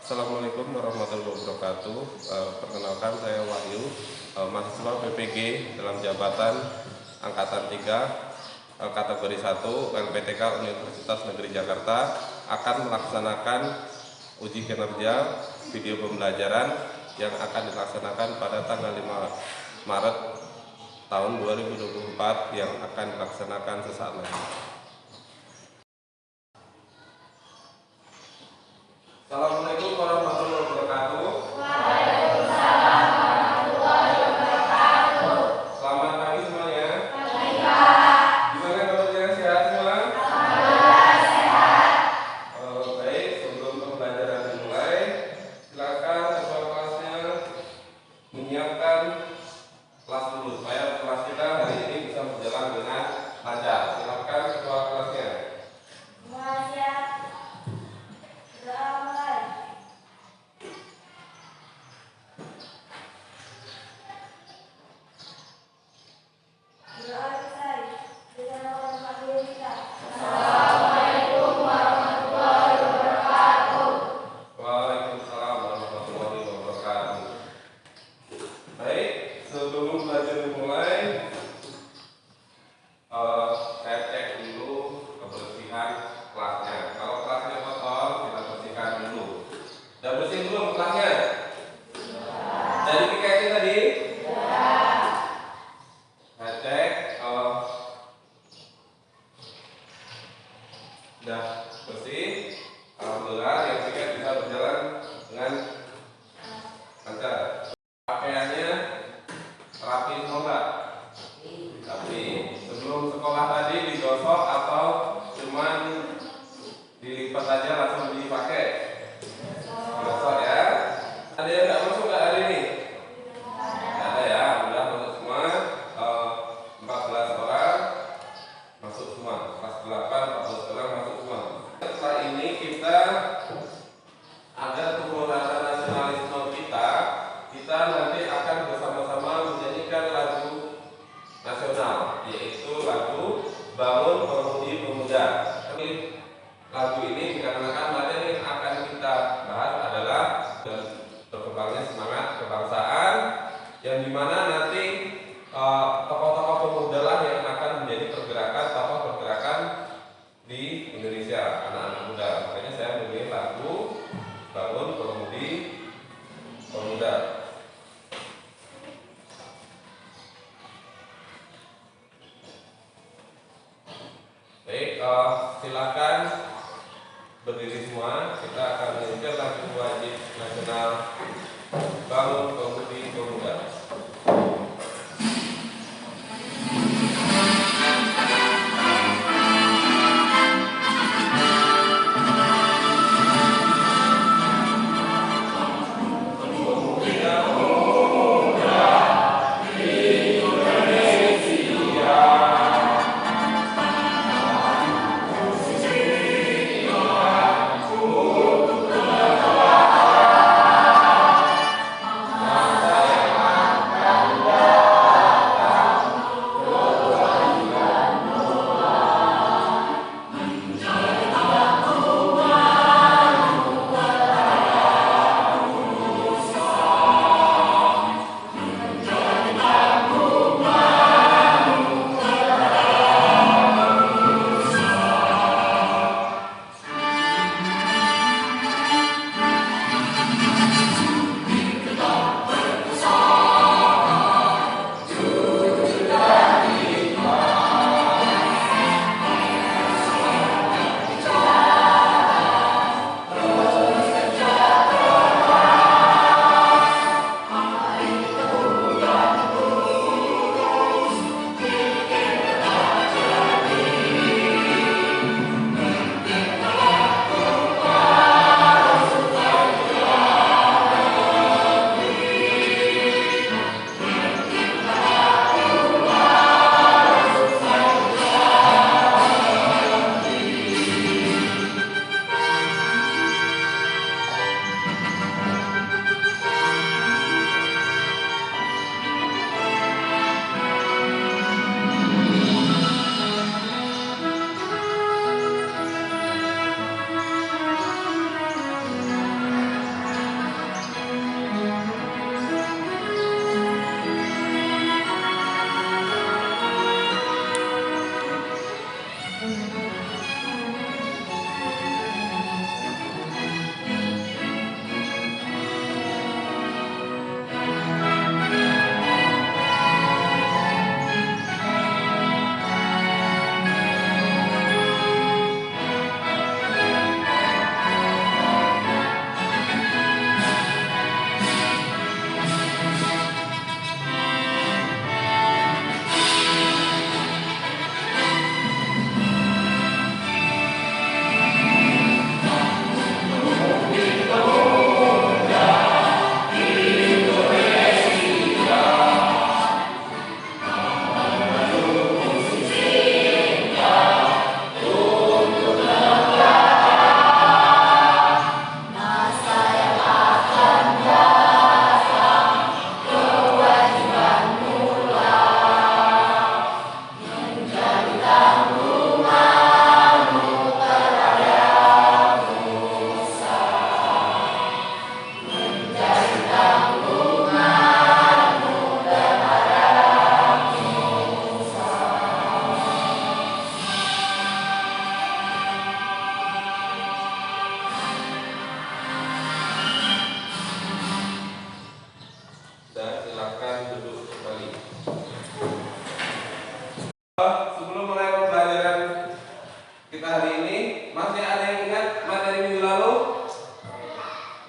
Assalamualaikum warahmatullahi wabarakatuh. Perkenalkan, saya Wahyu, mahasiswa PPG dalam jabatan Angkatan 3, kategori 1 LPTK Universitas Negeri Jakarta, akan melaksanakan uji kinerja video pembelajaran yang akan dilaksanakan pada tanggal 5 Maret tahun 2024 yang akan dilaksanakan sesaat lagi. Assalamualaikum warahmatullahi wabarakatuh. Waalaikumsalam warahmatullahi wabarakatuh. Selamat pagi semuanya. Pagi, Pak. Gimana kabarnya, sehat semua? Alhamdulillah sehat. Baik, sebelum pembelajaran dimulai, silakan ketua kelasnya menyiapkan kelas dulu supaya kelas kita hari ini bisa berjalan dengan lancar. Silakan ketua kelasnya. Semua siap. Doa mulai. Doa selesai. Dengan hormat diri kita. Assalamualaikum warahmatullahi wabarakatuh. Waalaikumsalam warahmatullahi wabarakatuh. Baik, sebelum belajar dimulai, saya cek dulu kebersihan kelasnya. Kalau kelasnya kotor, kita bersihkan dulu. Udah bersih belum kelasnya? Dari PKS tadi? Saya cek udah bersih. Alhamdulillah, yang PKS bisa berjalan dengan lancar. Pakaiannya rapi semua nggak? Tapi sebelum sekolah tadi digosok atau cuman dilipat aja langsung dipakai? Digosok ya. Ada yang nggak masuk nggak hari ini? Nggak ada ya, udah masuk semua. 14 orang masuk semua. Kelas 8, 14 orang masuk semua. Setelah ini kita ada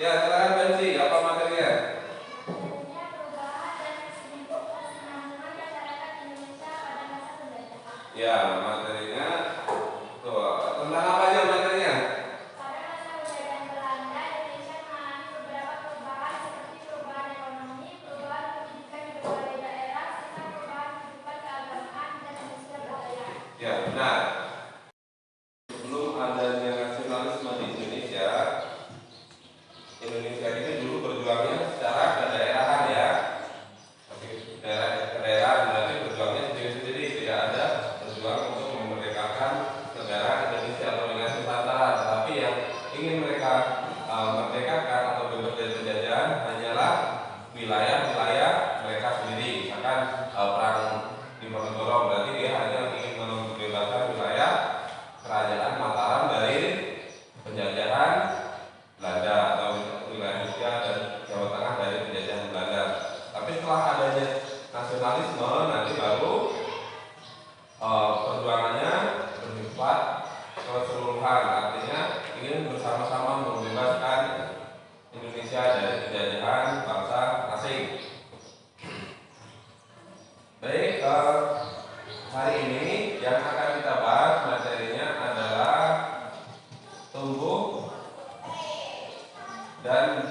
Ya, silakan Bensi, apa materinya? Materinya perubahan dan kesinambungan masyarakat Indonesia pada masa penjajahan. Ya, materinya tuh, tentang apa aja materinya? Pada masa penjajahan Belanda, Indonesia mengalami beberapa perubahan seperti perubahan ekonomi, perubahan pendidikan di berbagai daerah, serta perubahan kehidupan keagamaan dan sosial budaya. Ya, benar. Sebelum adanya nasionalisme di Indonesia, Indonesia ini dulu berjuangnya secara kedaerahan ya. Tapi daerah berarti berjuangnya sendiri-sendiri, tidak ada berjuang untuk memerdekakan negara Indonesia atau wilayah Nusantara. Tetapi yang ingin mereka merdekakan atau bebas dari penjajahan hanyalah wilayah-wilayah mereka sendiri. Misalkan perang Diponegoro, berarti dia hanya ingin membebaskan wilayah kerajaan Mataram dari penjajahan Belanda atau wilayah Jogja dan Jawa Tengah dari penjajahan Belanda. Tapi setelah adanya nasionalisme nanti baru perjuangannya bersifat keseluruhan, artinya ingin bersama-sama membebaskan Indonesia dari penjajahan bangsa asing. Baik, hari ini yang akan kita bahas materinya adalah tumbuh dan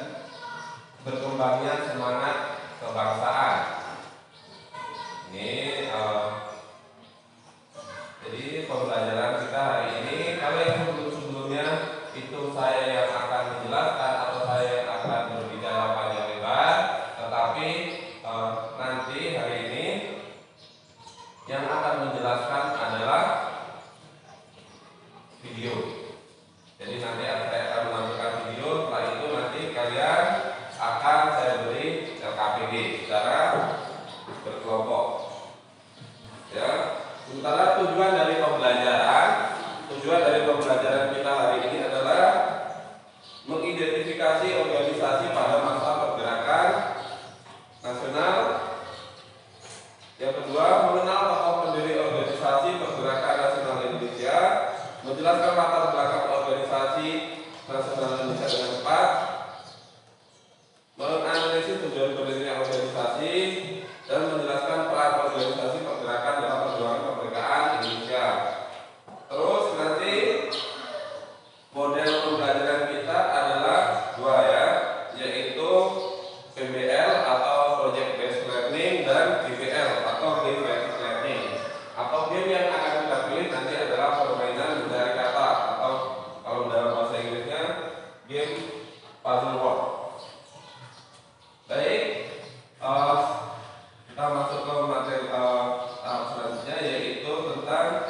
berkembangnya semangat kebangsaan. Ini jadi pembelajaran kita hari ini. Kalau yang sebelumnya itu saya yang akan menjelaskan atau saya yang akan berbicara panjang lebar, tetapi nanti hari ini yang akan menjelaskan adalah video. Jadi nanti saya akan menampilkan video, setelah itu nanti kalian akan saya beri LKPD secara berkelompok. Ya, sementara tujuan dari pembelajaran kita hari ini adalah mengidentifikasi organisasi pada masa pergerakan nasional. Yang kedua, mengenal tokoh pendiri organisasi pergerakan nasional Indonesia, menjelaskan latar belakang organisasi nasional Indonesia dengan tepat, menganalisis tujuan berdirinya organisasi, dan menjelaskan peran organisasi pergerakan dalam perjuangan kemerdekaan Indonesia. Terus nanti model pembelajaran kita adalah dua ya, yaitu PBL atau Project Based Learning dan GBL atau Game Based Learning. Atau game yang akan kita pilih nanti adalah permainan mencari kata atau kalau dalam bahasa Inggrisnya game puzzle word. Baik, kita masuk ke materi tahap selanjutnya, yaitu tentang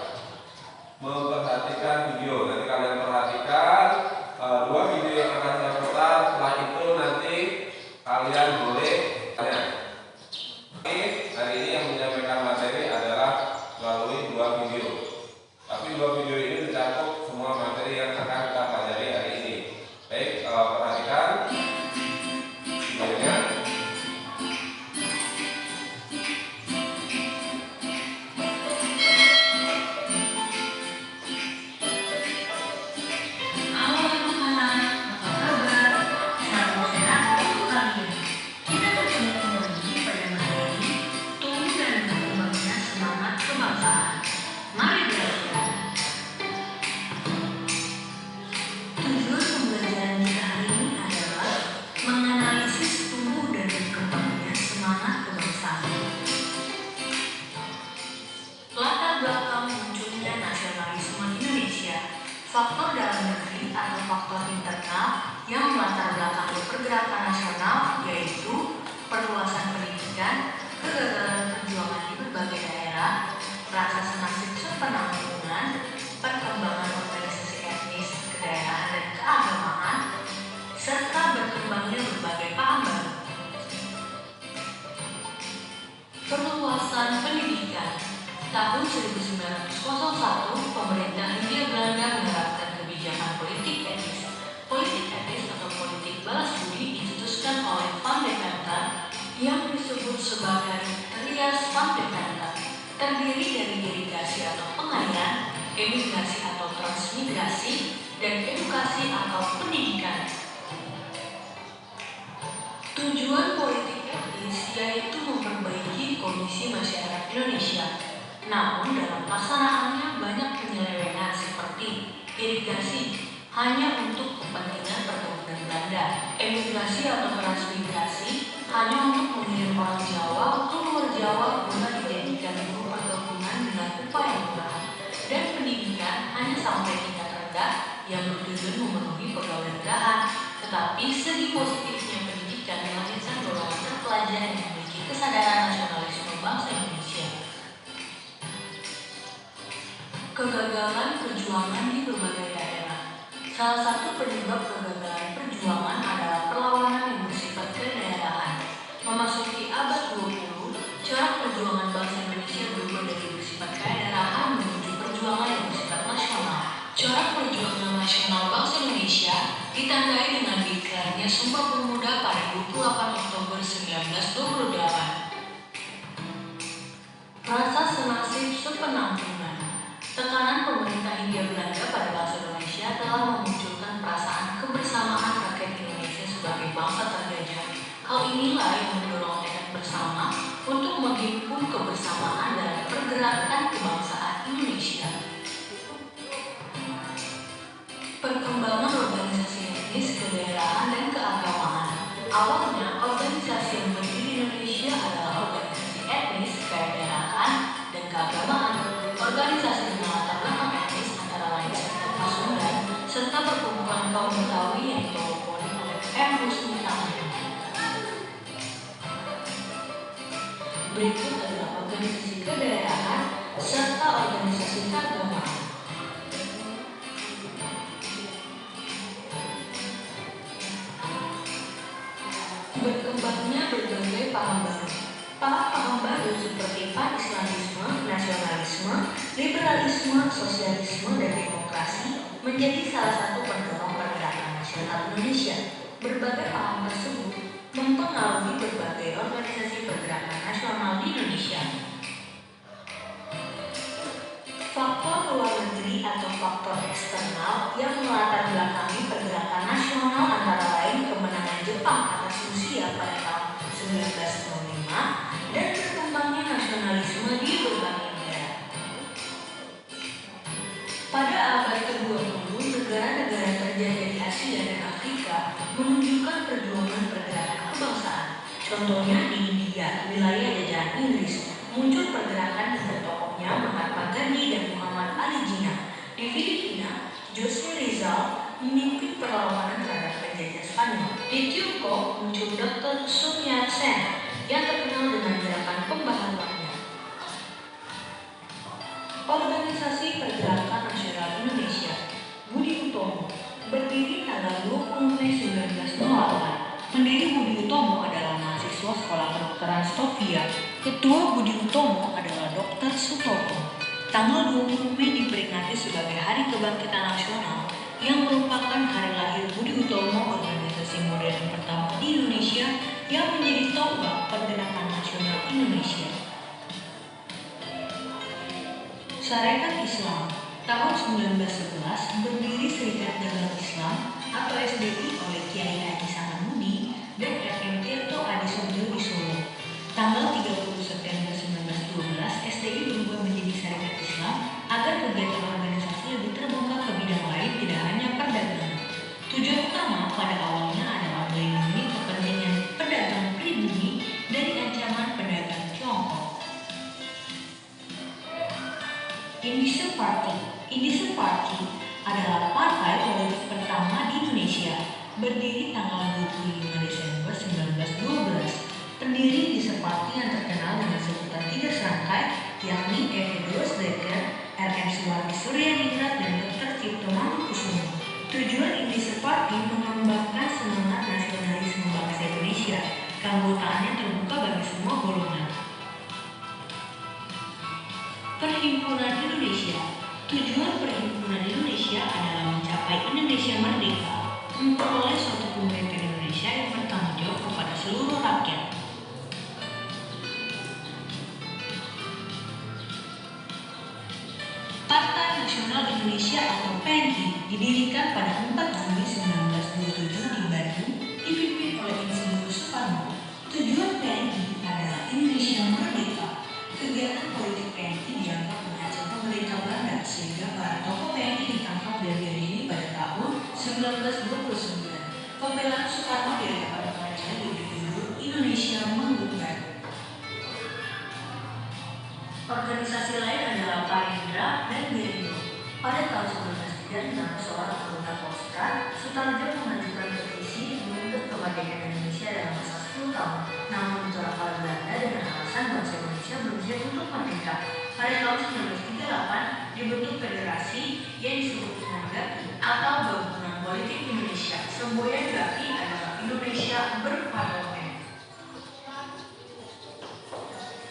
memperhatikan video. Nanti kalian perhatikan dua video yang akan saya putar. Setelah itu nanti kalian boleh tanya. Hari ini yang menyampaikan materi adalah melalui dua video. Tapi dua video ini mencakup semua materi yang akan kita pelajari hari ini. Baik, perhatikan videonya. Faktor dalam negeri atau faktor internal yang melatar belakangi pergerakan nasional yaitu perluasan pendidikan, kegagalan perjuangan di berbagai daerah, rasa senasib sepenang lingkungan, perkembangan organisasi etnis, kedaerahan dan keagamaan, serta berkembangnya berbagai paham baru. Perluasan pendidikan. Tahun 1901, pemerintah Hindia Belanda menerapkan kebijakan politik etis. Politik etis atau politik balas budi dicetuskan oleh Van de Kempen yang disebut sebagai Trias Van de Kempen, terdiri dari irigasi atau pengairan, emigrasi atau transmigrasi, dan edukasi atau pendidikan. Komisi Masyarakat Indonesia. Namun dalam pelaksanaannya banyak penyelewengan seperti irigasi hanya untuk kepentingan perkebunan Belanda, emigrasi atau transmigrasi hanya untuk mengirim orang Jawa ke luar Jawa guna dijadikan buruh perkebunan dengan upah yang murah, dan pendidikan hanya sampai tingkat rendah yang bertujuan memenuhi pegawai rendahan. Tetapi segi positifnya pendidikan melahirkan golongan terpelajar yang memiliki kesadaran nasionalisme bangsa Indonesia. Kegagalan perjuangan di berbagai daerah. Salah satu penyebab kegagalan perjuangan adalah perlawanan yang bersifat kedaerahan. Memasuki abad 20, corak perjuangan bangsa Indonesia berubah dari bersifat kedaerahan menuju perjuangan yang bersifat nasional. Corak perjuangan nasional bangsa Indonesia ditandai dengan diklarnya Sumpah Pemuda pada 28 Oktober 1928. Rasa senasib sepenampungan. Tekanan pemerintah Hindia Belanda pada bangsa Indonesia telah memunculkan perasaan kebersamaan rakyat Indonesia sebagai bangsa terjajah. Hal inilah yang mendorong tekad bersama untuk menghimpun kebersamaan dalam pergerakan kebangsaan Indonesia. Perkembangan organisasi etnis, kedaerahan, dan keagamaan. Awalnya, organisasi yang berdiri di Indonesia adalah organisasi etnis, kedaerahan, dan keagamaan. Organisasi dengan latar belakang etnis antara lain sekitar Pasundan, serta perkumpulan kaum Betawi yang dipelopori oleh M. Husni Tamrin. Berikut adalah organisasi kedaerahan serta organisasi keagamaan. Berkembangnya berbagai paham baru. Paham baru seperti pan-Islamisme, nasionalisme, liberalisme, sosialisme, dan demokrasi menjadi salah satu pendorong pergerakan nasional Indonesia. Berbagai paham tersebut mempengaruhi berbagai organisasi pergerakan nasional di Indonesia. Faktor luar negeri atau faktor eksternal yang melatar belakangi pergerakan nasional antara lain kemenangan Jepang atas Rusia pada tahun 1905 dan berkembangnya nasionalisme di berbagai negara. Pada abad ke-20, negara-negara terjajah di Asia dan Afrika menunjukkan perjuangan pergerakan kebangsaan. Contohnya di India, wilayah jajahan Inggris, muncul pergerakan yang bertokohnya Mahatma Gandhi dan Muhammad Ali Jinnah. Di Filipina, Jose Rizal memimpin perlawanan terhadap penjajah Spanyol. Di Tiongkok muncul Dr. Sun Yat-sen yang terkenal dengan gerakan pembaharuannya. Organisasi Pergerakan Nasional Indonesia. Budi Utomo berdiri tanggal 20 Mei 1908. Pendiri Budi Utomo adalah mahasiswa Sekolah Kedokteran Stovia. Ketua Budi Utomo adalah Dr. Sutopo. Tanggal 20 Mei diperingati sebagai Hari Kebangkitan Nasional yang merupakan hari lahir Budi Utomo, organisasi modern pertama di Indonesia yang menjadi tonggak pergerakan nasional Indonesia. Syarikat Islam. Tahun 1911 berdiri Serikat Dagang Islam atau SDI oleh Kiai Haji Samanhudi dan FM Tirto Adisubdil di Solo. Tanggal 30 September 1912 SDI berubah menjadi Syarikat Islam agar kegiatan organisasi lebih terbuka ke bidang lain, tidak hanya perdagangan. Tujuan utama pada awalnya adalah melindungi kepentingan pedagang pribumi dari ancaman pedagang Tiongkok. Indische Party adalah partai politik pertama di Indonesia, berdiri tanggal 25 Desember 1912. Pendiri Indische Party yang terkenal dengan sebutan 3 serangkai, yakni Evidus Dekker, R.M. Suwardi Suryaningrat, dan Dr. Cipto Mangunkusumo. Tujuan Indische Party mengembangkan semangat nasionalisme bangsa Indonesia. Keanggotaannya terbuka bagi semua golongan. Perhimpunan Indonesia. Tujuan Perhimpunan Indonesia adalah mencapai Indonesia merdeka, memperoleh suatu pemerintahan Indonesia yang bertanggung jawab kepada seluruh rakyat. Partai Nasional Indonesia atau PNI didirikan pada 4 Juli 1927 di Bandung, dipimpin oleh Insinyur Soekarno. Tujuan PNI adalah Indonesia merdeka. kemerdekaan Indonesia dalam masa 10 tahun, namun ditolak oleh Belanda dengan alasan bangsa Indonesia belum siap untuk merdeka. Pada tahun 1938 dibentuk federasi yang disebut dengan GAPI atau Gabungan Politik Indonesia. Semboyan GAPI adalah Indonesia Berparlemen.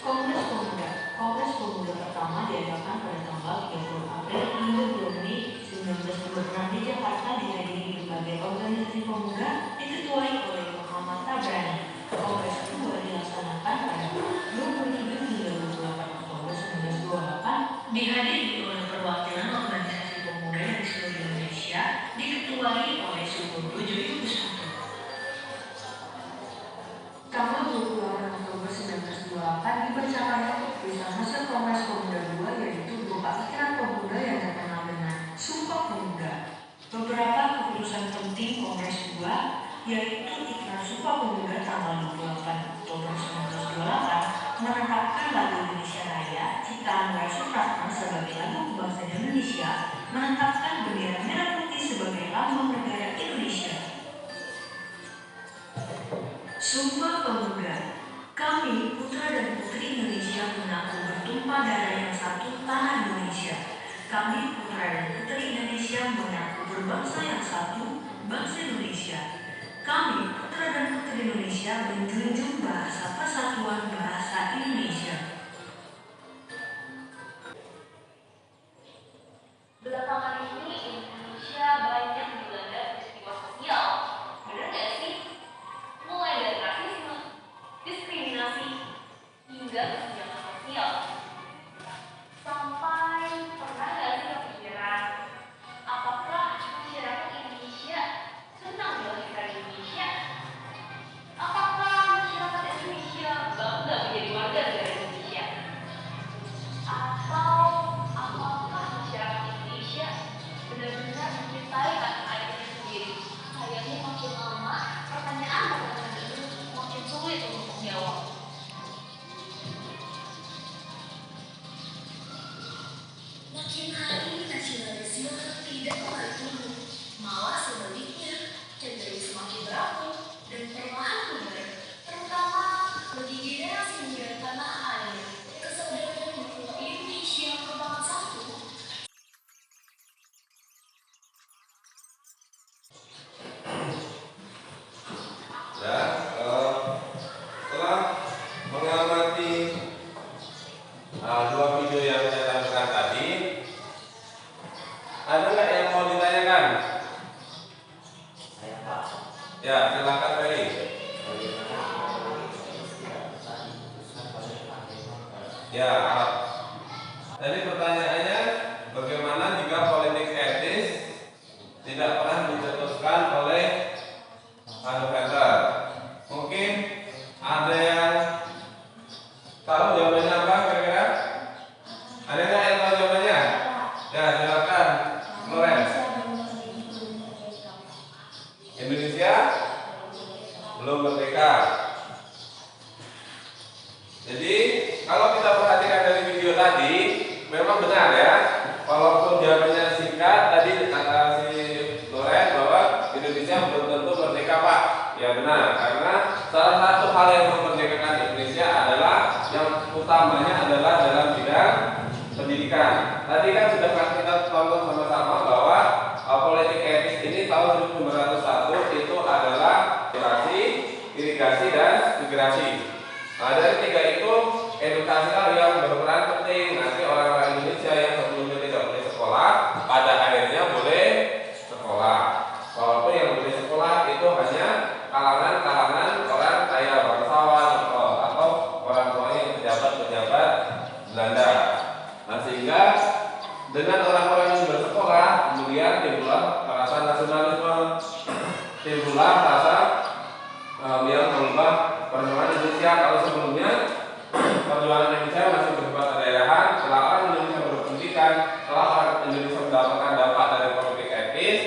Kongres Pemuda. Kongres Pemuda pertama diadakan pada tanggal 30 April hingga 2 Mei 1926 di Jakarta, dihadiri berbagai organisasi pemuda diketuai oleh Muhammad Tabrani. Kongres kedua dilaksanakan pada 27 hingga 28 Oktober 1928, dihadiri oleh perwakilan organisasi pemuda dari seluruh Indonesia, diketuai oleh Subondo Joyo Busanto. Tanggal 28 Oktober 1928 dibacakan keputusan hasil Kongres Pemuda II, yaitu berupa Ikrar Pemuda yang terkenal dengan Sumpah Pemuda. Beberapa keputusan penting Kongres II, yaitu Ikrar Sumpah Pemuda tanggal 28 Oktober 1928 menetapkan lagu Indonesia Raya ciptaan W. Supratman sebagai lagu kebangsaan Indonesia, menetapkan bendera merah putih sebagai lambang negara Indonesia. Sumpah Pemuda. Kami, putra dan putri Indonesia, mengaku bertumpah darah yang satu, tanah Indonesia. Kami, putra dan putri Indonesia, mengaku berbangsa yang satu, bangsa Indonesia. Kami, putra dan putri Indonesia, menjunjung bahasa persatuan bahasa Indonesia. Belakangan ini Indonesia banyak dilanda peristiwa sosial. Benar nggak sih? Mulai dari rasisme, diskriminasi, hingga kesenjangan sosial. Sampai pernah nggak sih kepikiran, apakah masyarakat Indonesia senang melahirkan Indonesia? Apakah masyarakat Indonesia bangga menjadi warga negara Indonesia? Atau apakah masyarakat Indonesia benar-benar mencintai tanah airnya sendiri? Kayaknya makin lama pertanyaan ini makin sulit untuk dijawab. Makin hari nasionalisme tidak mulai turun, malah sebaliknya cenderung semakin rapuh dan perlahan pudar, terutama bagi generasi muda tanah air. Kesadaran bahwa Indonesia merupakan satu. Dan setelah mengamati dua video yang saya tampilkan tadi, ada nggak yang mau ditanyakan? Ya, silakan Ferry. Ya, tadi pertanyaannya, bagaimana jika politik etis tidak pernah dicetuskan oleh Advocator? Mungkin ada yang tahu jawabannya apa kira-kira? Ada nggak yang tahu jawabannya? Ya, silakan, Lorenz. Indonesia belum merdeka. Jadi kalau kita perhatikan dari video tadi, memang benar ya. Walaupun jawabannya singkat, tadi kata si Lorenz bahwa Indonesia belum tentu merdeka, Pak. Ya benar, karena salah satu hal yang memerdekakan Indonesia adalah yang utamanya adalah dalam bidang pendidikan. Tadi kan sudah kita tonton sama-sama bahwa politik etis ini tahun 1901 itu adalah irigasi dan migrasi. Nah, dari tiga itu edukasi yang berperan penting. Nanti orang-orang Indonesia yang sebelumnya tidak boleh sekolah, pada akhirnya boleh sekolah. Walaupun yang boleh sekolah itu hanya kalangan-kalangan orang kaya bangsawan atau orang tuanya yang pejabat-pejabat Belanda. Nah, sehingga dengan orang-orang yang bersekolah kemudian timbullah perasaan nasionalisme, timbullah rasa yang mengubah perjuangan Indonesia. Kalau sebelumnya perjuangan Indonesia masih bersifat daerahan, setelah orang Indonesia berpendidikan, setelah orang Indonesia mendapatkan dampak dari politik etis,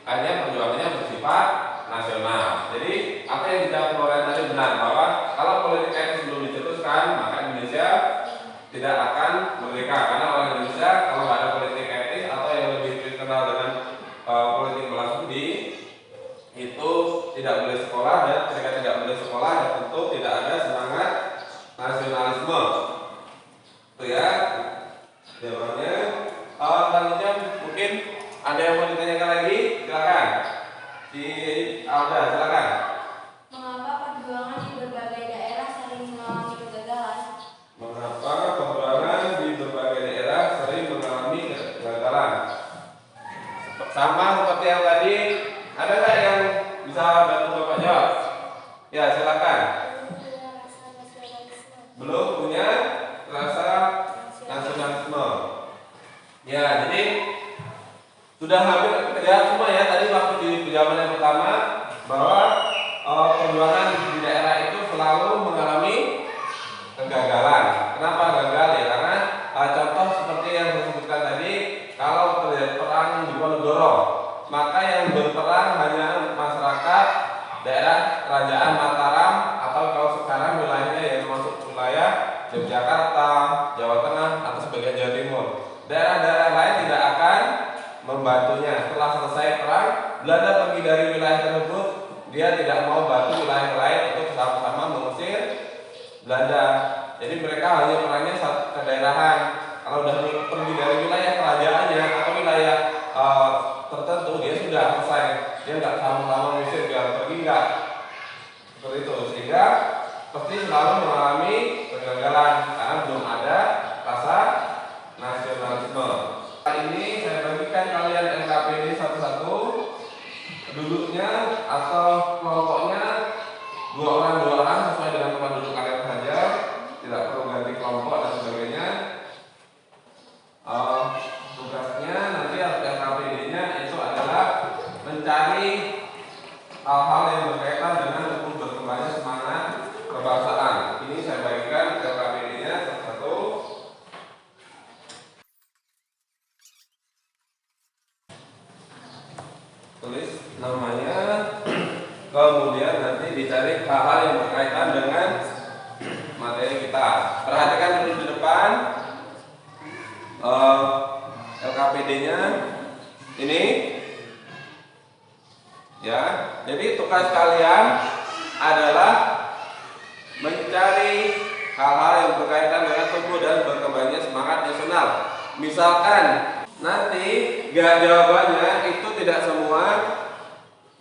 akhirnya perjuangannya bersifat nasional. Jadi apa yang dijawab Loren tadi benar, bahwa kalau politik etis belum dicetuskan, maka Indonesia tidak akan merdeka. Karena orang Indonesia kalau nggak ada politik etis atau yang lebih dikenal dengan politik balas budi, itu tidak tidak boleh sekolah, dan ketika tidak boleh sekolah ya tentu tidak ada semangat nasionalisme. Itu ya jawabannya. Selanjutnya mungkin ada yang mau ditanyakan lagi, silakan. Di Alda, silakan. Mengapa perjuangan di berbagai daerah sering mengalami kegagalan? Mengapa perjuangan di berbagai daerah sering mengalami kegagalan? Sama seperti yang tadi, ada nggak yang bisa bantu Bapak jawab? Ya, silakan. Belum punya rasa nasionalisme. Ya, jadi sudah hampir terlihat semua ya tadi waktu di penjawaban yang pertama bahwa perjuangan di daerah itu selalu mengalami kegagalan. Kenapa gagal ya? Karena contoh seperti yang saya sebutkan tadi, kalau terjadi perang di Ponorogo, maka yang berperang hanya masyarakat daerah kerajaan Mataram, atau kalau sekarang wilayahnya yang masuk wilayah Yogyakarta, Jawa Tengah, atau sebagian Jawa Timur. Daerah-daerah lain tidak akan membantunya. Setelah selesai perang, Belanda pergi dari wilayah tersebut. Dia tidak mau bantu wilayah lain untuk sama-sama mengusir Belanda. Jadi mereka hanya perangnya ke daerahan. Kalau sudah pergi dari wilayah kerajaannya atau wilayah tertentu, dia sudah selesai. Dia nggak sama-sama mengusir, dia pergi nggak. Seperti itu. Sehingga pasti selalu mengalami kegagalan karena belum ada rasa nasionalisme. Ini saya bagikan kalian LKPD satu-satu, duduknya atau kelompoknya dua orang sesuai dengan tempat duduk kalian saja, tidak perlu ganti kelompok dan sebagainya. Tugasnya nanti LKPD-nya itu adalah mencari hal-hal yang berkaitan dengan tumbuh berkembangnya semangat kebangsaan. Ini saya bagikan LKPD-nya satu-satu. Tulis namanya, kemudian nanti dicari hal-hal yang berkaitan dengan materi kita. Perhatikan dulu di depan LKPD-nya ini ya. Jadi tugas kalian adalah mencari hal-hal yang berkaitan dengan tumbuh dan berkembangnya semangat nasional. Misalkan nanti jawabannya itu tidak semua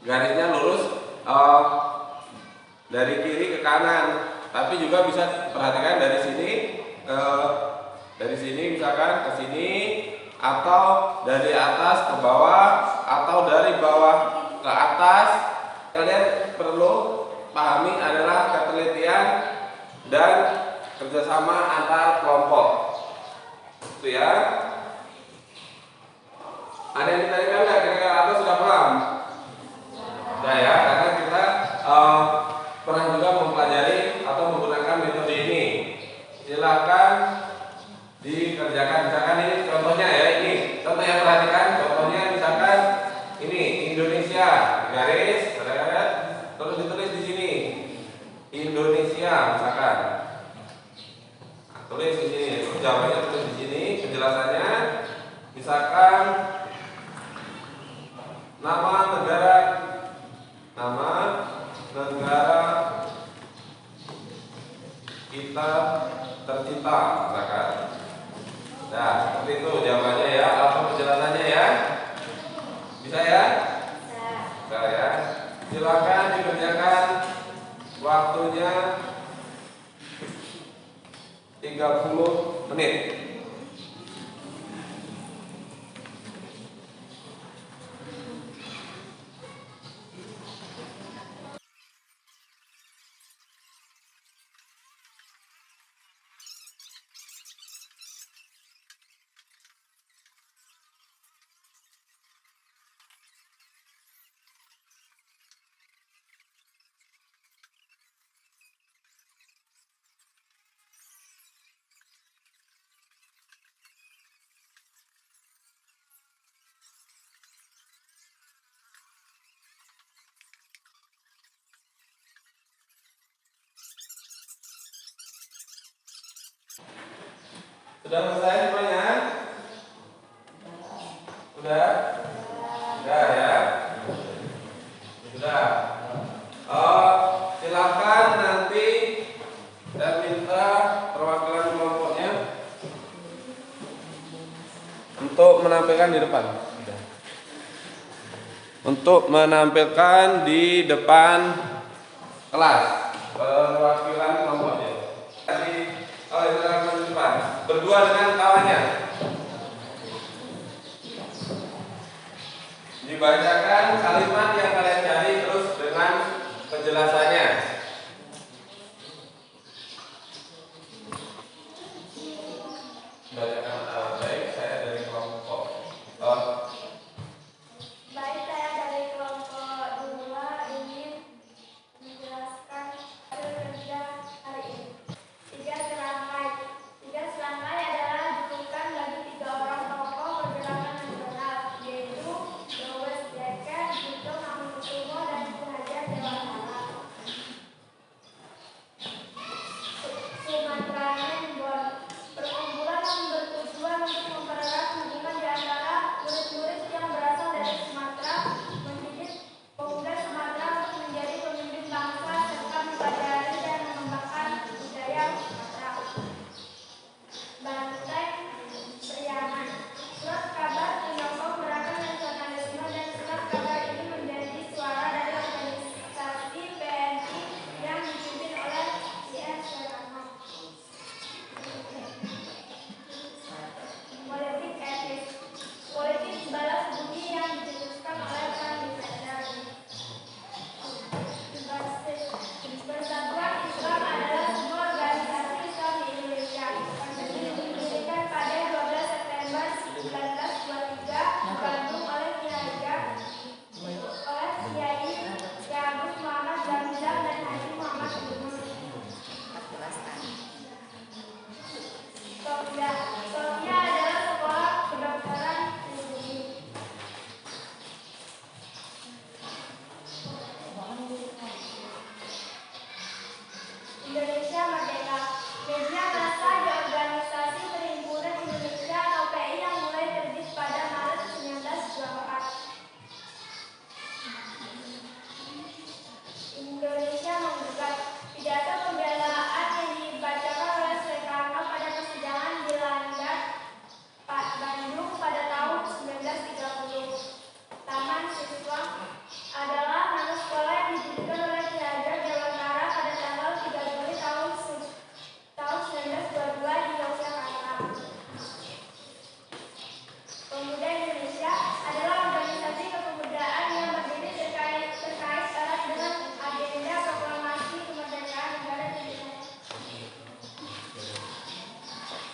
garisnya lurus dari kiri ke kanan, tapi juga bisa perhatikan dari sini misalkan ke sini, atau dari atas ke bawah, atau dari bawah ke atas. Kalian perlu pahami adalah ketelitian dan kerjasama antar kelompok. Itu ya. Ada yang ditanyakan nggak kira-kira atau sudah paham? Sudah ya, karena kita pernah juga mempelajari atau menggunakan metode ini. Silakan dikerjakan. Misalkan ini contohnya ya, ini contoh yang perhatikan. Contohnya misalkan ini Indonesia, garis, terus ditulis di sini Indonesia misalkan. Nah, tulis di sini, terus jawabannya tulis di sini, penjelasannya misalkan nama negara kita tercinta misalkan. Nah, seperti itu jawabannya ya, atau penjelasannya ya. Bisa ya? Bisa ya. Silakan dikerjakan, waktunya 30 menit. Sudah selesai semuanya? Sudah? Sudah ya? Sudah. Silakan di depan. Untuk menampilkan di depan kelas perwakilan kelompoknya. Tadi silakan di depan. Berdua dengan kawannya. Dibacakan kalimat yang kalian cari terus dengan penjelasannya. Bacakan baik, saya dari kelompok. Baik, saya dari kelompok 2 ingin menjelaskan hasil kerja hari ini. 3 serangkai. 3 serangkai adalah julukan bagi 3 orang tokoh pergerakan nasional, yaitu Lowes Dekker, Buto Hamengkusumo, dan Ki Hajar Dewantara. Sumatera Menbon. Perkumpulan yang bertujuan untuk mempererat hubungan di antara murid-murid yang berasal dari Sumatera, mendidik pemuda Sumatera untuk menjadi pemimpin bangsa serta mempelajari dan mengembangkan budaya Sumatera. Banteng Priangan. Surat kabar penyokong gerakan nasionalisme dan surat kabar ini menjadi suara dari organisasi PNI yang dipimpin oleh C.S. Soekarno. Politik etis. Politik balas budi yang dicetuskan oleh para defender. Persatuan Islam adalah sebuah organisasi Islam di Indonesia. Didirikan pada 12 September 1923 di Bandung oleh Kiai Agus Muhammad Zamzam dan Haji Muhammad Yunus. Sofia adalah sekolah kedokteran pribumi. Indonesia Merdeka. Media massa di Organisasi Perhimpunan Indonesia atau PI yang mulai terbit pada Maret 1924. Indonesia menggugat. Pidato pembelaan yang dibacakan oleh Soekarno pada persidangan di Landak, Bandung pada tahun 1930. Taman Siswa adalah nama sekolah yang didirikan oleh Ki Hajar Dewantara pada tanggal 3 Juli tahun 1922 di Yogyakarta. Pemuda Indonesia adalah organisasi kepemudaan yang berdiri terkait erat dengan agenda proklamasi kemerdekaan negara Indonesia.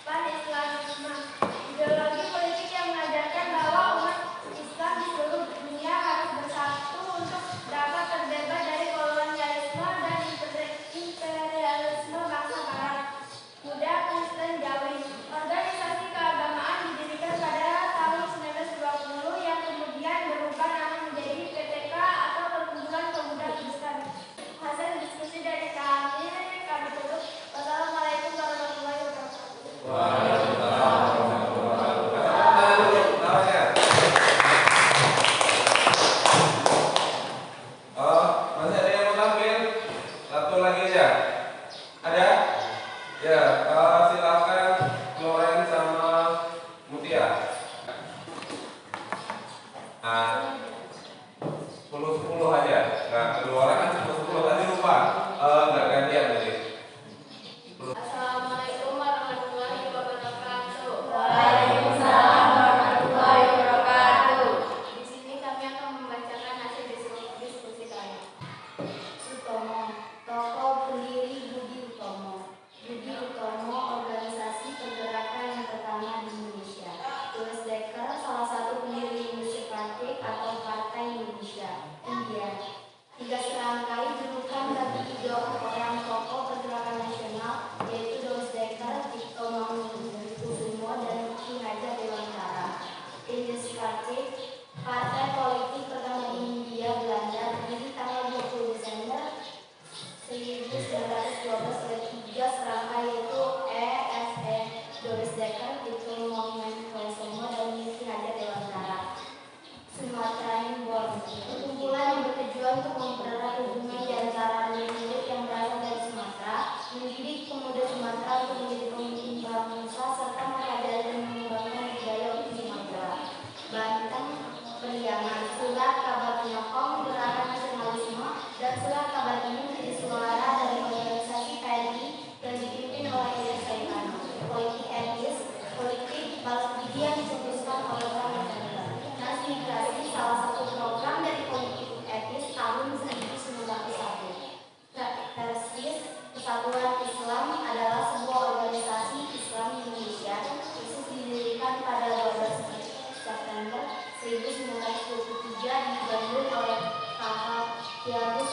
Pan-Islamisme. Ideologi politik yang mengajarkan bahwa umat Islam di seluruh dunia harus bersatu untuk dapat terbebas dari kolonialisme dan imperialisme bangsa Barat. Muda Kristen Jawi. Organisasi keagamaan didirikan pada tahun 1920 yang kemudian berubah nama menjadi PTK atau Perkumpulan Pemuda Kristen. Hasil diskusi dari kami tutup. Wassalamualaikum warahmatullahi wabarakatuh. Masih ada yang mau tampil? Satu lagi aja. Ada? Ya, silakan Loren sama Mutia. Nah, 10-10 aja. Nah, kedua orang kan 10-10 tadi lupa. Nggak gantian tadi. Assalamualaikum warahmatullahi wabarakatuh. Waalaikumsalam warahmatullahi wabarakatuh. Di sini kami akan membacakan hasil diskusi kami. Sutomo, tokoh pendiri Budi Utomo. Budi Utomo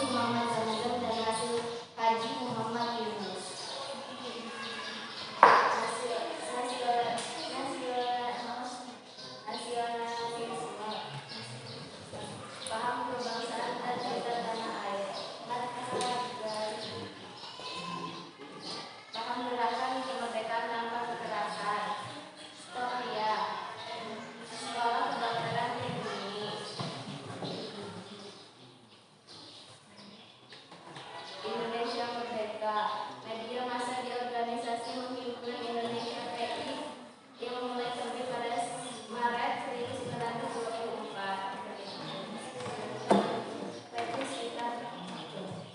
Muhammad Zamzam dan Rasul Haji Muhammad Yunus. Nasionalisme, paham kebangsaan dan cinta tanah air. Paham gerakan kemerdekaan tanpa kekerasan. Storia, sekolah kedokteran tinggi. Indonesia Merdeka, media massa di organisasi menghimpun Indonesia PI yang mulai terbit pada Maret 1924. Petrus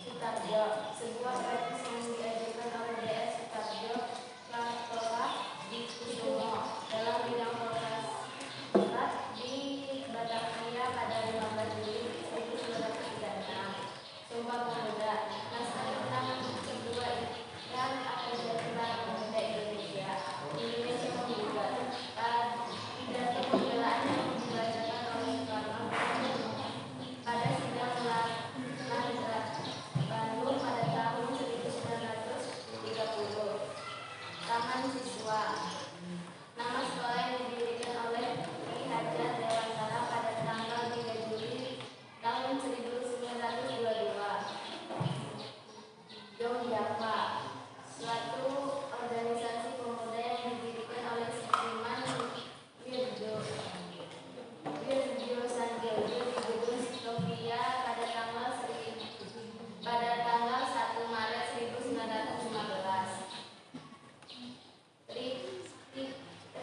Sutarjo, sebuah petrus yang diajukan oleh DS Sutarjo telah Kusumo dalam bidang program di Batavia pada 15 Juli 1936. Sumpah Pemuda, naskah tentang kedua yang akan digelar pemuda Indonesia. Indonesia Pemuda, pidato pembelaan yang dibacakan oleh Soekarno pada sidang Landra Bandung pada tahun 1930. Taman Siswa, nama sekolah yang didirikan oleh Ki Hajar Dewantara pada tanggal 3 Juli tahun 1922. Jong Java, suatu organisasi pemuda yang didirikan oleh Seniman Wirjo Sanjoyo di Gedung Stovia pada tanggal 1 Maret 1915.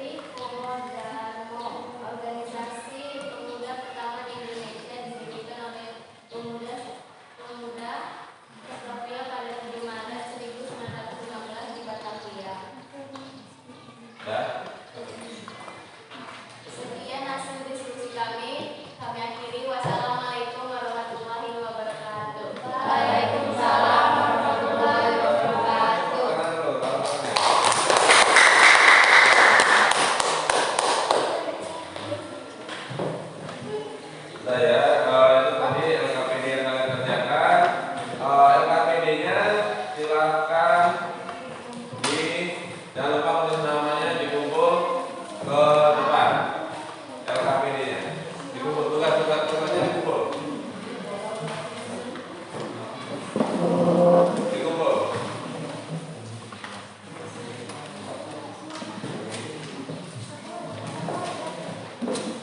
Trikomodamo, organisasi pemuda pertama di Indonesia, didirikan oleh pemuda Stovia pada 7 Maret 1915 di Batavia. Sekian hasil diskusi kami. Kami akhiri. Wassalamualaikum warahmatullahi wabarakatuh. Waalaikumsalam warahmatullahi wabarakatuh. Saya itu tadi LKPD yang kalian kerjakan. LKPD-nya silakan jangan lupa tulis namanya, dikumpul ke depan. LKPD-nya dikumpul, tugas-tugasnya dikumpul.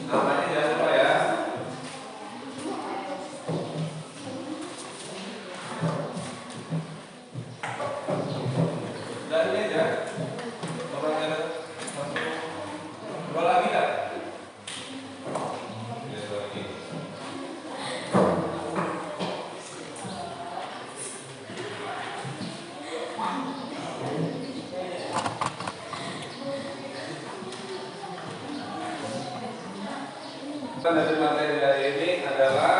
Namanya jangan lupa ya. Dan ini aja. Dua lagi kan? Ya, dua lagi. Dari materi dari ini adalah